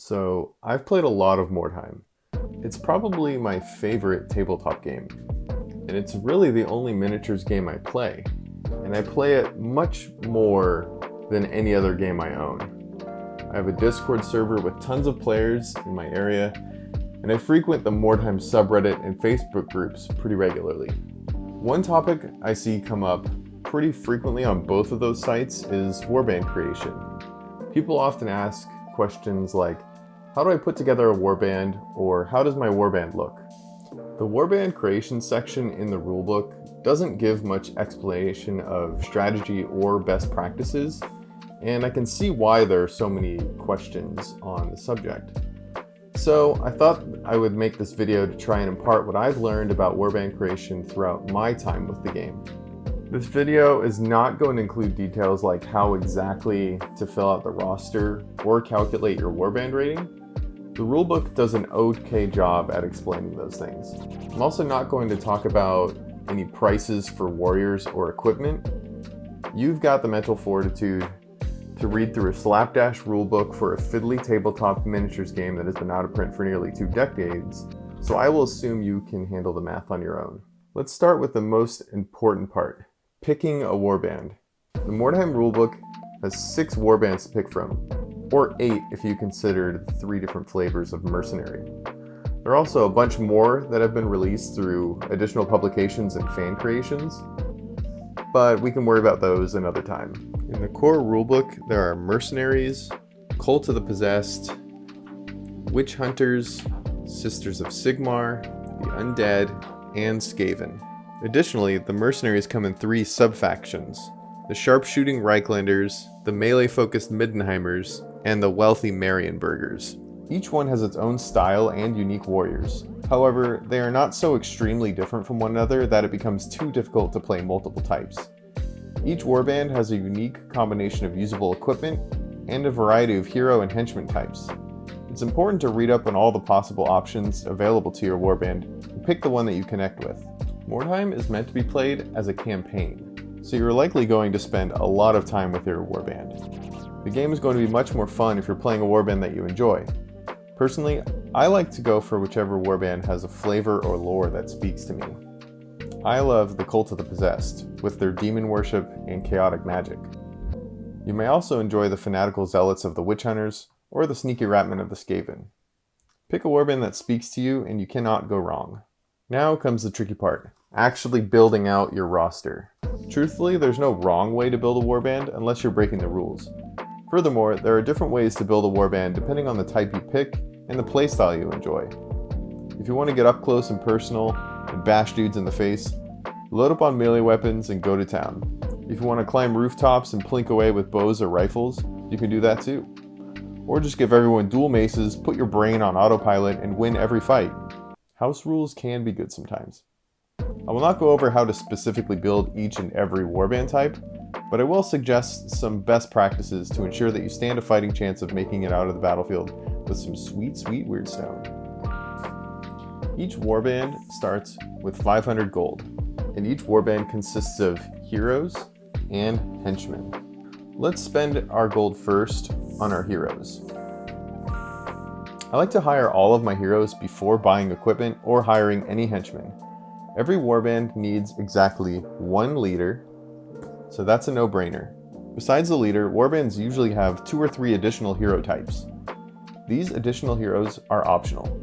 So, I've played a lot of Mordheim. It's probably my favorite tabletop game, and it's really the only miniatures game I play, and I play it much more than any other game I own. I have a Discord server with tons of players in my area, and I frequent the Mordheim subreddit and Facebook groups pretty regularly. One topic I see come up pretty frequently on both of those sites is Warband creation. People often ask questions like, how do I put together a warband, or how does my warband look? The warband creation section in the rulebook doesn't give much explanation of strategy or best practices, and I can see why there are so many questions on the subject. So I thought I would make this video to try and impart what I've learned about warband creation throughout my time with the game. This video is not going to include details like how exactly to fill out the roster or calculate your warband rating. The rulebook does an okay job at explaining those things. I'm also not going to talk about any prices for warriors or equipment. You've got the mental fortitude to read through a slapdash rulebook for a fiddly tabletop miniatures game that has been out of print for nearly 2 decades, so I will assume you can handle the math on your own. Let's start with the most important part, picking a warband. The Mordheim rulebook has 6 warbands to pick from, or 8 if you consider the 3 different flavors of mercenary. There are also a bunch more that have been released through additional publications and fan creations, but we can worry about those another time. In the core rulebook, there are mercenaries, Cult of the Possessed, Witch Hunters, Sisters of Sigmar, the Undead, and Skaven. Additionally, the mercenaries come in 3 sub-factions: the sharpshooting Reichlanders, the melee-focused Middenheimers, and the wealthy Marienburgers. Each one has its own style and unique warriors. However, they are not so extremely different from one another that it becomes too difficult to play multiple types. Each warband has a unique combination of usable equipment and a variety of hero and henchman types. It's important to read up on all the possible options available to your warband and pick the one that you connect with. Mordheim is meant to be played as a campaign, so you're likely going to spend a lot of time with your warband. The game is going to be much more fun if you're playing a warband that you enjoy. Personally, I like to go for whichever warband has a flavor or lore that speaks to me. I love the Cult of the Possessed, with their demon worship and chaotic magic. You may also enjoy the fanatical zealots of the Witch Hunters, or the sneaky ratmen of the Skaven. Pick a warband that speaks to you and you cannot go wrong. Now comes the tricky part, actually building out your roster. Truthfully, there's no wrong way to build a warband unless you're breaking the rules. Furthermore, there are different ways to build a warband depending on the type you pick and the playstyle you enjoy. If you want to get up close and personal and bash dudes in the face, load up on melee weapons and go to town. If you want to climb rooftops and plink away with bows or rifles, you can do that too. Or just give everyone dual maces, put your brain on autopilot, and win every fight. House rules can be good sometimes. I will not go over how to specifically build each and every warband type, but I will suggest some best practices to ensure that you stand a fighting chance of making it out of the battlefield with some sweet weirdstone. Each warband starts with 500 gold, and each warband consists of heroes and henchmen. Let's spend our gold first on our heroes. I like to hire all of my heroes before buying equipment or hiring any henchmen. Every warband needs exactly 1 leader, so that's a no-brainer. Besides the leader, warbands usually have 2 or 3 additional hero types. These additional heroes are optional.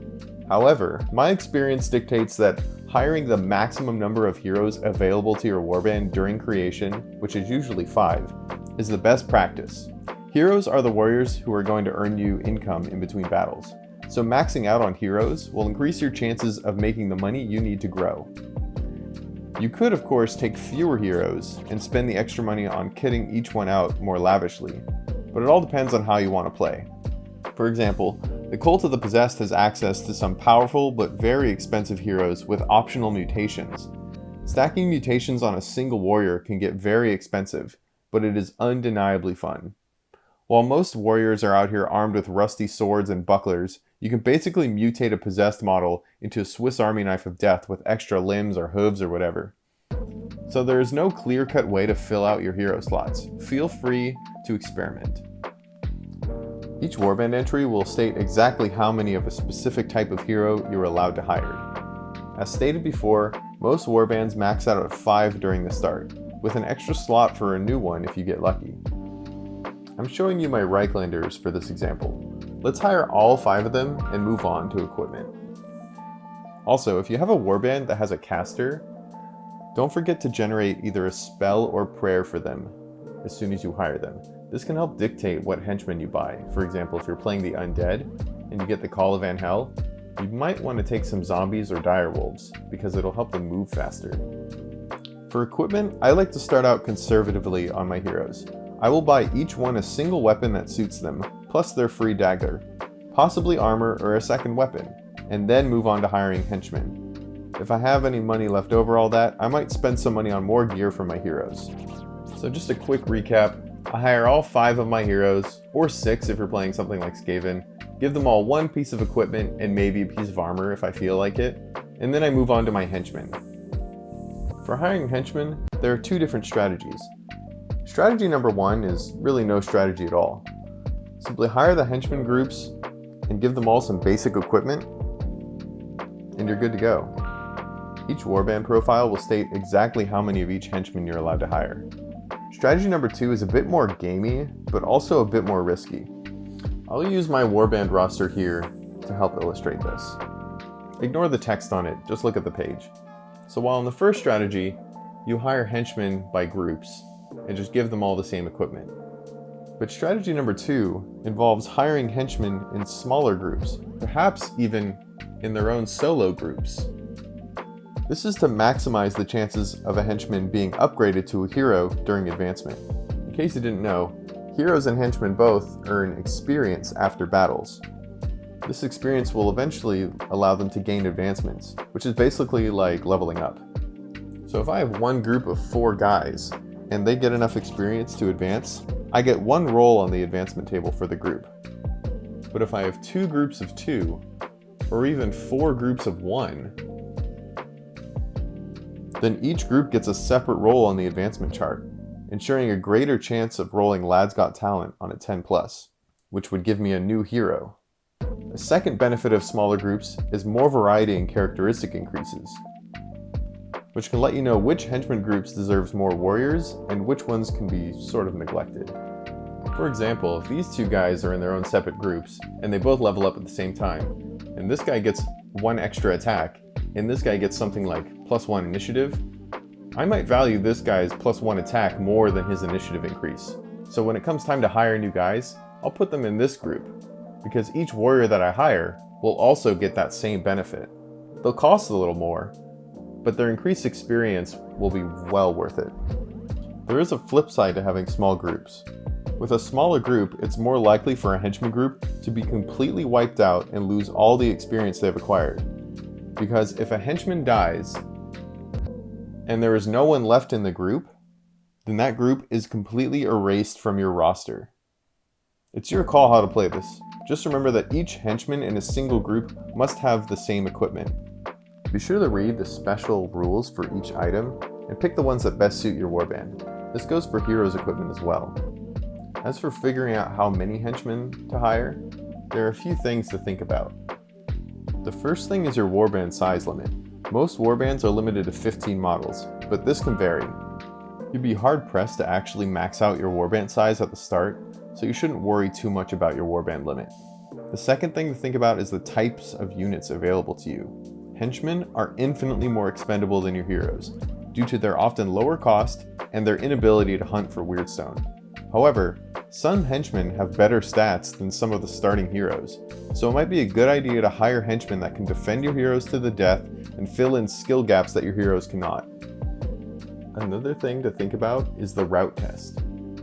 However, my experience dictates that hiring the maximum number of heroes available to your warband during creation, which is usually 5, is the best practice. Heroes are the warriors who are going to earn you income in between battles, so maxing out on heroes will increase your chances of making the money you need to grow. You could, of course, take fewer heroes and spend the extra money on kitting each one out more lavishly, but it all depends on how you want to play. For example, the Cult of the Possessed has access to some powerful but very expensive heroes with optional mutations. Stacking mutations on a single warrior can get very expensive, but it is undeniably fun. While most warriors are out here armed with rusty swords and bucklers, you can basically mutate a possessed model into a Swiss Army knife of death with extra limbs or hooves or whatever. So there is no clear-cut way to fill out your hero slots. Feel free to experiment. Each Warband entry will state exactly how many of a specific type of hero you're allowed to hire. As stated before, most Warbands max out at 5 during the start, with an extra slot for a new one if you get lucky. I'm showing you my Reichlanders for this example. Let's hire all 5 of them and move on to equipment. Also, if you have a Warband that has a caster, don't forget to generate either a spell or prayer for them as soon as you hire them. This can help dictate what henchmen you buy. For example, if you're playing the Undead and you get the Call of Anhel, you might want to take some zombies or direwolves because it'll help them move faster. For equipment, I like to start out conservatively on my heroes. I will buy each one a single weapon that suits them, plus their free dagger, possibly armor or a second weapon, and then move on to hiring henchmen. If I have any money left over all that, I might spend some money on more gear for my heroes. So just a quick recap, I hire all 5 of my heroes, or 6 if you're playing something like Skaven, give them all one piece of equipment and maybe a piece of armor if I feel like it, and then I move on to my henchmen. For hiring henchmen, there are 2 different strategies. Strategy number 1 is really no strategy at all. Simply hire the henchman groups and give them all some basic equipment, and you're good to go. Each Warband profile will state exactly how many of each henchman you're allowed to hire. Strategy number 2 is a bit more gamey, but also a bit more risky. I'll use my Warband roster here to help illustrate this. Ignore the text on it, just look at the page. So while in the first strategy, you hire henchmen by groups and just give them all the same equipment. But strategy number 2 involves hiring henchmen in smaller groups, perhaps even in their own solo groups. This is to maximize the chances of a henchman being upgraded to a hero during advancement. In case you didn't know, heroes and henchmen both earn experience after battles. This experience will eventually allow them to gain advancements, which is basically like leveling up. So if I have one group of 4 guys, and they get enough experience to advance, I get 1 role on the advancement table for the group. But if I have 2 groups of 2, or even 4 groups of 1, then each group gets a separate role on the advancement chart, ensuring a greater chance of rolling Lads Got Talent on a 10+, which would give me a new hero. A second benefit of smaller groups is more variety in characteristic increases, which can let you know which henchman groups deserves more warriors and which ones can be sort of neglected. For example, if these 2 guys are in their own separate groups and they both level up at the same time, and this guy gets 1 extra attack, and this guy gets something like +1 initiative, I might value this guy's +1 attack more than his initiative increase. So when it comes time to hire new guys, I'll put them in this group, because each warrior that I hire will also get that same benefit. They'll cost a little more, but their increased experience will be well worth it. There is a flip side to having small groups. With a smaller group, it's more likely for a henchman group to be completely wiped out and lose all the experience they've acquired. Because if a henchman dies, and there is no one left in the group, then that group is completely erased from your roster. It's your call how to play this. Just remember that each henchman in a single group must have the same equipment. Be sure to read the special rules for each item, and pick the ones that best suit your warband. This goes for heroes equipment as well. As for figuring out how many henchmen to hire, there are a few things to think about. The first thing is your warband size limit. Most warbands are limited to 15 models, but this can vary. You'd be hard pressed to actually max out your warband size at the start, so you shouldn't worry too much about your warband limit. The second thing to think about is the types of units available to you. Henchmen are infinitely more expendable than your heroes, due to their often lower cost and their inability to hunt for Weirdstone. However, some henchmen have better stats than some of the starting heroes, so it might be a good idea to hire henchmen that can defend your heroes to the death and fill in skill gaps that your heroes cannot. Another thing to think about is the rout test.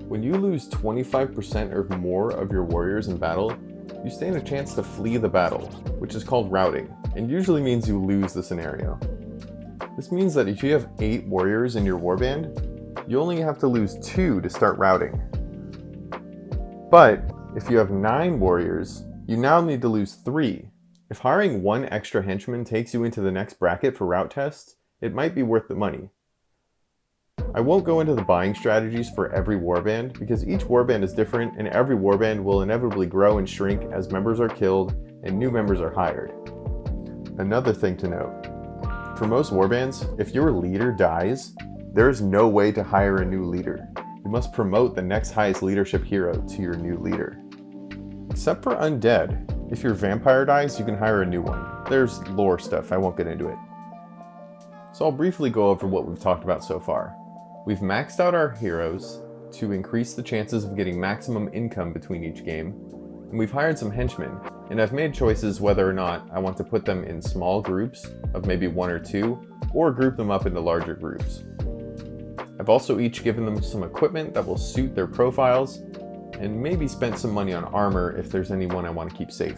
When you lose 25% or more of your warriors in battle, you stand a chance to flee the battle, which is called routing, and usually means you lose the scenario. This means that if you have 8 warriors in your warband, you only have to lose 2 to start routing. But if you have 9 warriors, you now need to lose 3. If hiring 1 extra henchman takes you into the next bracket for rout tests, it might be worth the money. I won't go into the buying strategies for every warband because each warband is different and every warband will inevitably grow and shrink as members are killed and new members are hired. Another thing to note, for most warbands, if your leader dies, there is no way to hire a new leader. You must promote the next highest leadership hero to your new leader. Except for undead, if your vampire dies, you can hire a new one. There's lore stuff, I won't get into it. So I'll briefly go over what we've talked about so far. We've maxed out our heroes to increase the chances of getting maximum income between each game, and we've hired some henchmen, and I've made choices whether or not I want to put them in small groups of maybe 1 or 2, or group them up into larger groups. I've also each given them some equipment that will suit their profiles, and maybe spent some money on armor if there's anyone I want to keep safe.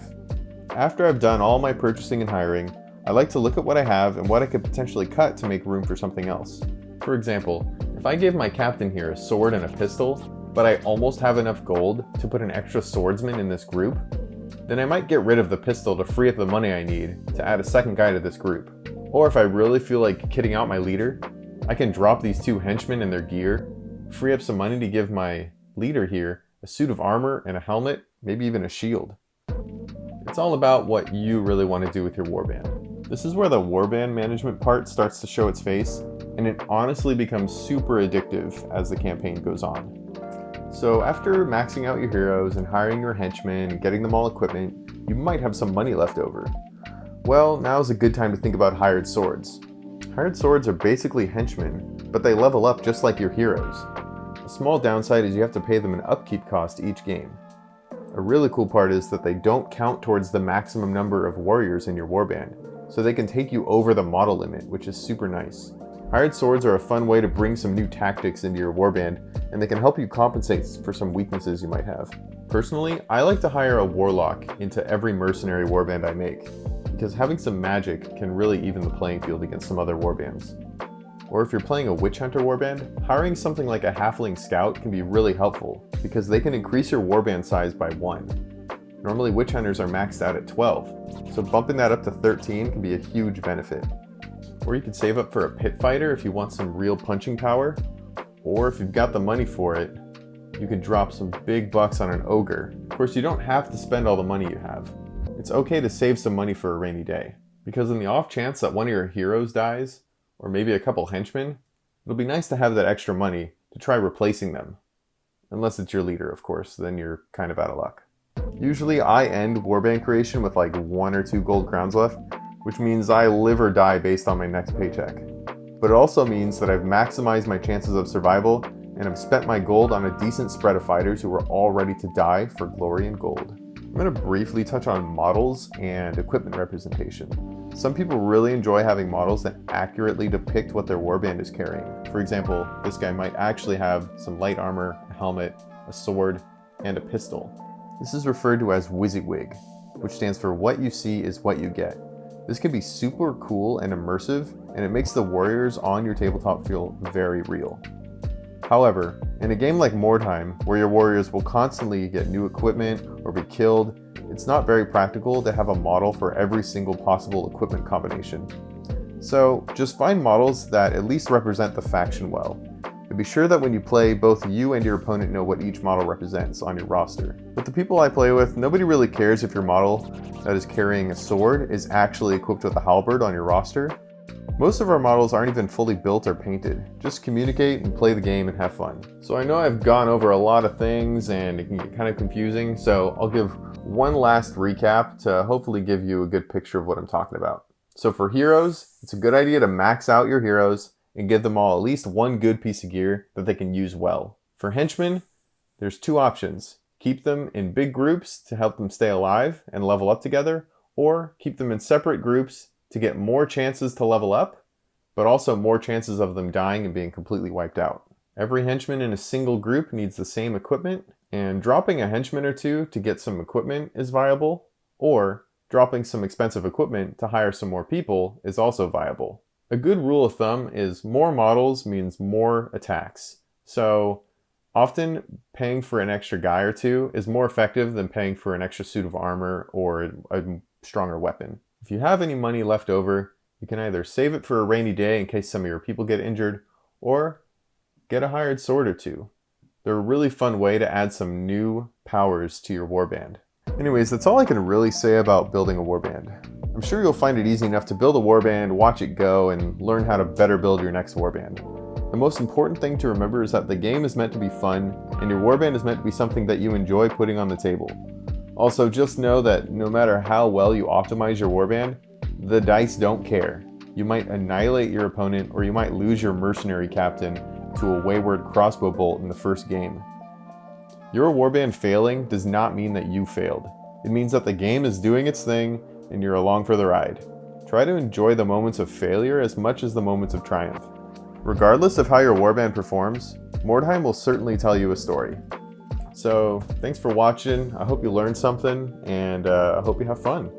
After I've done all my purchasing and hiring, I like to look at what I have and what I could potentially cut to make room for something else. For example, if I gave my captain here a sword and a pistol, but I almost have enough gold to put an extra swordsman in this group, then I might get rid of the pistol to free up the money I need to add a second guy to this group. Or if I really feel like kitting out my leader, I can drop these 2 henchmen and their gear, free up some money to give my leader here a suit of armor and a helmet, maybe even a shield. It's all about what you really want to do with your warband. This is where the warband management part starts to show its face, and it honestly becomes super addictive as the campaign goes on. So after maxing out your heroes and hiring your henchmen and getting them all equipment, you might have some money left over. Well, now's a good time to think about hired swords. Hired swords are basically henchmen, but they level up just like your heroes. The small downside is you have to pay them an upkeep cost each game. A really cool part is that they don't count towards the maximum number of warriors in your warband, so they can take you over the model limit, which is super nice. Hired swords are a fun way to bring some new tactics into your warband, and they can help you compensate for some weaknesses you might have. Personally, I like to hire a warlock into every mercenary warband I make, because having some magic can really even the playing field against some other warbands. Or if you're playing a witch hunter warband, hiring something like a halfling scout can be really helpful, because they can increase your warband size by 1. Normally witch hunters are maxed out at 12, so bumping that up to 13 can be a huge benefit. Or you could save up for a pit fighter if you want some real punching power, or if you've got the money for it, you could drop some big bucks on an ogre. Of course, you don't have to spend all the money you have. It's okay to save some money for a rainy day, because in the off chance that one of your heroes dies, or maybe a couple henchmen, it'll be nice to have that extra money to try replacing them. Unless it's your leader, of course, then you're kind of out of luck. Usually I end warband creation with like 1 or 2 gold crowns left, which means I live or die based on my next paycheck. But it also means that I've maximized my chances of survival and have spent my gold on a decent spread of fighters who are all ready to die for glory and gold. I'm going to briefly touch on models and equipment representation. Some people really enjoy having models that accurately depict what their warband is carrying. For example, this guy might actually have some light armor, a helmet, a sword, and a pistol. This is referred to as WYSIWYG, which stands for what you see is what you get. This can be super cool and immersive, and it makes the warriors on your tabletop feel very real. However, in a game like Mordheim, where your warriors will constantly get new equipment or be killed, it's not very practical to have a model for every single possible equipment combination. So just find models that at least represent the faction well, and be sure that when you play, both you and your opponent know what each model represents on your roster. With the people I play with, nobody really cares if your model that is carrying a sword is actually equipped with a halberd on your roster. Most of our models aren't even fully built or painted. Just communicate and play the game and have fun. So I know I've gone over a lot of things and it can get kind of confusing, so I'll give one last recap to hopefully give you a good picture of what I'm talking about. So for heroes, it's a good idea to max out your heroes and give them all at least one good piece of gear that they can use well. For henchmen, there's 2 options. Keep them in big groups to help them stay alive and level up together, or keep them in separate groups to get more chances to level up, but also more chances of them dying and being completely wiped out. Every henchman in a single group needs the same equipment, and dropping a henchman or 2 to get some equipment is viable, or dropping some expensive equipment to hire some more people is also viable. A good rule of thumb is more models means more attacks. So often paying for an extra guy or 2 is more effective than paying for an extra suit of armor or a stronger weapon. If you have any money left over, you can either save it for a rainy day in case some of your people get injured, or get a hired sword or two. They're a really fun way to add some new powers to your warband. Anyways, that's all I can really say about building a warband. I'm sure you'll find it easy enough to build a warband, watch it go, and learn how to better build your next warband. The most important thing to remember is that the game is meant to be fun, and your warband is meant to be something that you enjoy putting on the table. Also, just know that no matter how well you optimize your warband, the dice don't care. You might annihilate your opponent, or you might lose your mercenary captain to a wayward crossbow bolt in the first game. Your warband failing does not mean that you failed. It means that the game is doing its thing, and you're along for the ride. Try to enjoy the moments of failure as much as the moments of triumph. Regardless of how your warband performs, Mordheim will certainly tell you a story. So, thanks for watching. I hope you learned something, and I hope you have fun.